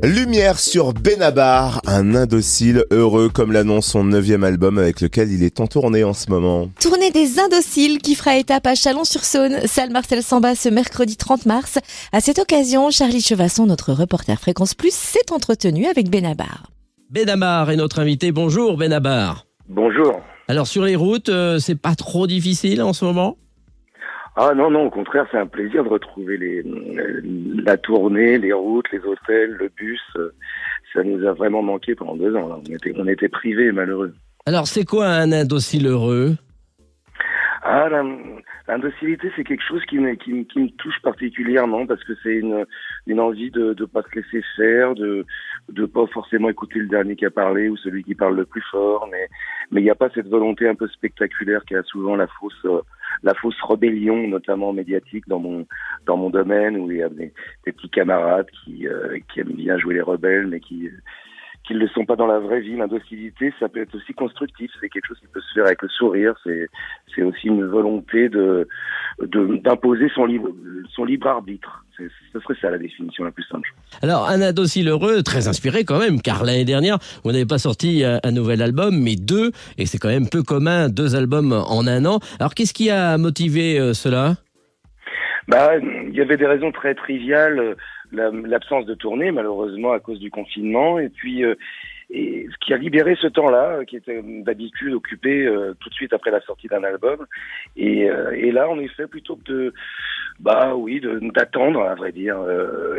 Lumière sur Benabar, un indocile heureux comme l'annonce son 9e album avec lequel il est en tournée en ce moment. Tournée des Indociles qui fera étape à Chalon-sur-Saône, salle Marcel Samba ce mercredi 30 mars. À cette occasion, Charlie Chevasson, notre reporter Fréquence Plus, s'est entretenu avec Benabar. Benabar est notre invité. Bonjour Benabar. Bonjour. Alors sur les routes, c'est pas trop difficile en ce moment ? Ah non, au contraire, c'est un plaisir de retrouver la tournée, les routes, les hôtels, le bus. Ça nous a vraiment manqué pendant 2 ans. Là. On était privés et malheureux. Alors c'est quoi un indocile heureux ? Ah, l'indocilité, c'est quelque chose qui me touche particulièrement parce que c'est une envie de pas se laisser faire, de pas forcément écouter le dernier qui a parlé ou celui qui parle le plus fort, mais il n'y a pas cette volonté un peu spectaculaire qui a souvent la fausse rébellion, notamment médiatique dans mon domaine, où il y a des petits camarades qui aiment bien jouer les rebelles, mais qui ne le sont pas dans la vraie vie. L'indocilité, ça peut être aussi constructif. C'est quelque chose qui peut se faire avec le sourire. C'est aussi une volonté d'imposer son libre arbitre. Ce serait ça la définition la plus simple. Alors un indocile heureux, très inspiré quand même, car l'année dernière, vous n'avez pas sorti un nouvel album, mais 2, et c'est quand même peu commun, 2 albums en un an. Alors qu'est-ce qui a motivé cela ? Il y avait des raisons très triviales, l'absence de tournée, malheureusement, à cause du confinement, et puis et ce qui a libéré ce temps-là, qui était d'habitude occupé tout de suite après la sortie d'un album, et là, en effet, plutôt que d'attendre, à vrai dire.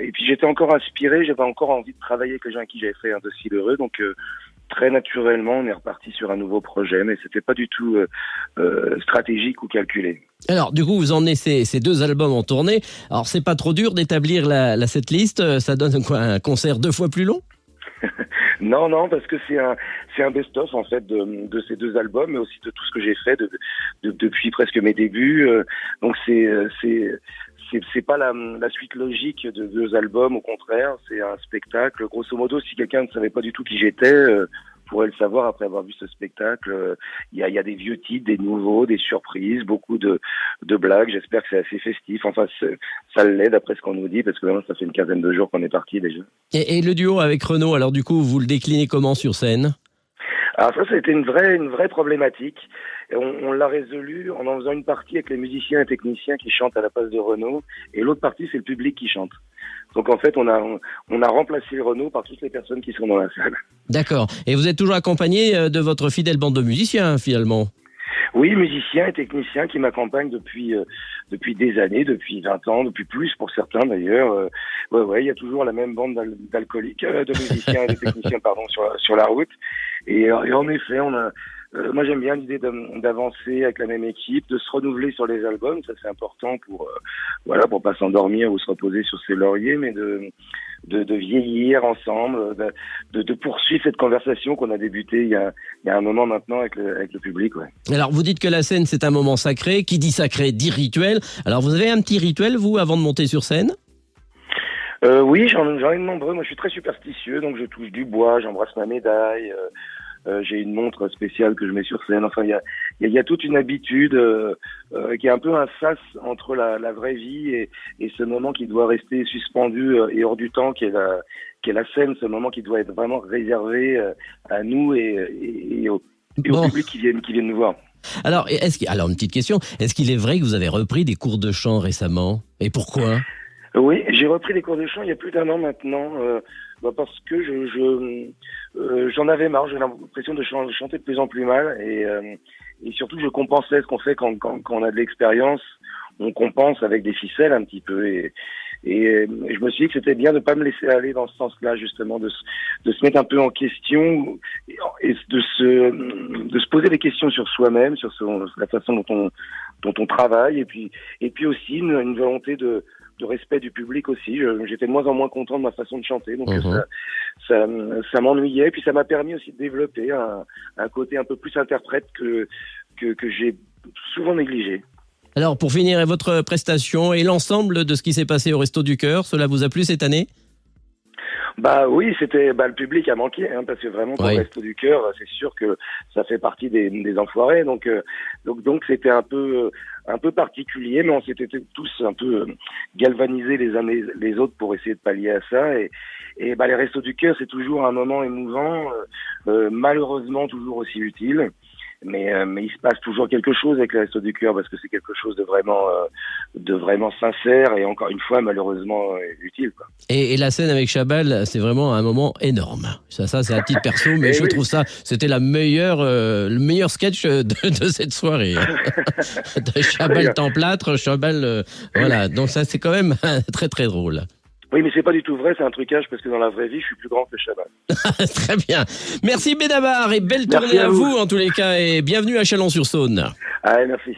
Et puis j'étais encore inspiré, j'avais encore envie de travailler avec les gens à qui j'avais fait Indocile heureux, donc très naturellement, on est reparti sur un nouveau projet, mais c'était pas du tout stratégique ou calculé. Alors, du coup, vous emmenez ces 2 albums en tournée. Alors, c'est pas trop dur d'établir la setlist. Ça donne quoi, un concert 2 fois plus long ? Non, parce que c'est un best-of en fait de ces 2 albums, mais aussi de tout ce que j'ai fait depuis presque mes débuts. Donc c'est pas la suite logique de 2 albums, au contraire, c'est un spectacle. Grosso modo, si quelqu'un ne savait pas du tout qui j'étais, pourrait le savoir après avoir vu ce spectacle. Il y a des vieux titres, des nouveaux, des surprises, beaucoup de blagues. J'espère que c'est assez festif. Enfin, ça l'est d'après ce qu'on nous dit, parce que maintenant, ça fait une quinzaine de jours qu'on est parti déjà. Et le duo avec Renaud, alors du coup, vous le déclinez comment sur scène ? Alors ça a été une vraie problématique. Et on l'a résolu en faisant une partie avec les musiciens et techniciens qui chantent à la place de Renaud, et l'autre partie, c'est le public qui chante. Donc en fait, on a remplacé Renaud par toutes les personnes qui sont dans la salle. D'accord. Et vous êtes toujours accompagné de votre fidèle bande de musiciens, finalement ? Oui, musiciens et techniciens qui m'accompagnent depuis des années, depuis 20 ans, depuis plus pour certains d'ailleurs. Ouais, il y a toujours la même bande d'alcooliques, de musiciens et de techniciens, sur la route. Et en effet, moi j'aime bien l'idée d'avancer avec la même équipe, de se renouveler sur les albums. Ça c'est important pour pas s'endormir ou se reposer sur ses lauriers, mais de vieillir ensemble, de poursuivre cette conversation qu'on a débutée il y a un moment maintenant avec le public. Ouais. Alors vous dites que la scène c'est un moment sacré. Qui dit sacré dit rituel. Alors vous avez un petit rituel vous avant de monter sur scène ? Oui, j'en ai de nombreux. Moi je suis très superstitieux, donc je touche du bois, j'embrasse ma médaille. J'ai une montre spéciale que je mets sur scène. Enfin, il y a toute une habitude qui est un peu un sas entre la vraie vie et ce moment qui doit rester suspendu et hors du temps, qui est la scène, ce moment qui doit être vraiment réservé à nous et au public qui viennent nous voir. Alors, une petite question. Est-ce qu'il est vrai que vous avez repris des cours de chant récemment ? Et pourquoi ? Oui, j'ai repris des cours de chant il y a plus d'1 an maintenant, parce que j'en avais marre. J'ai l'impression de chanter de plus en plus mal et surtout je compensais ce qu'on fait quand on a de l'expérience. On compense avec des ficelles un petit peu et je me suis dit que c'était bien de pas me laisser aller dans ce sens-là, justement, de se mettre un peu en question et de se poser des questions sur soi-même, sur la façon dont on travaille et puis aussi une volonté de respect du public aussi. J'étais de moins en moins content de ma façon de chanter, donc ça m'ennuyait. Puis ça m'a permis aussi de développer un côté un peu plus interprète que j'ai souvent négligé. Alors pour finir, votre prestation et l'ensemble de ce qui s'est passé au Resto du Cœur, cela vous a plu cette année ? Oui, c'était le public a manqué, parce que vraiment pour le Resto du Cœur, c'est sûr que ça fait partie des enfoirés, donc c'était un peu un peu particulier, mais on s'était tous un peu galvanisés les uns les autres pour essayer de pallier à ça. Et les Restos du Cœur, c'est toujours un moment émouvant, malheureusement toujours aussi utile. Mais il se passe toujours quelque chose avec les Restos du Cœur parce que c'est quelque chose de vraiment sincère et encore une fois malheureusement utile, quoi. Et la scène avec Chabal, c'est vraiment un moment énorme. Ça c'est à titre perso, mais je trouve ça, c'était le meilleur sketch de cette soirée. De Chabal Templâtre, Chabal, voilà. Donc ça, c'est quand même très très drôle. Oui, mais c'est pas du tout vrai, c'est un trucage parce que dans la vraie vie, je suis plus grand que Chabal. Très bien. Merci Benabar et belle tournée à vous en tous les cas et bienvenue à Chalon-sur-Saône. Allez, merci.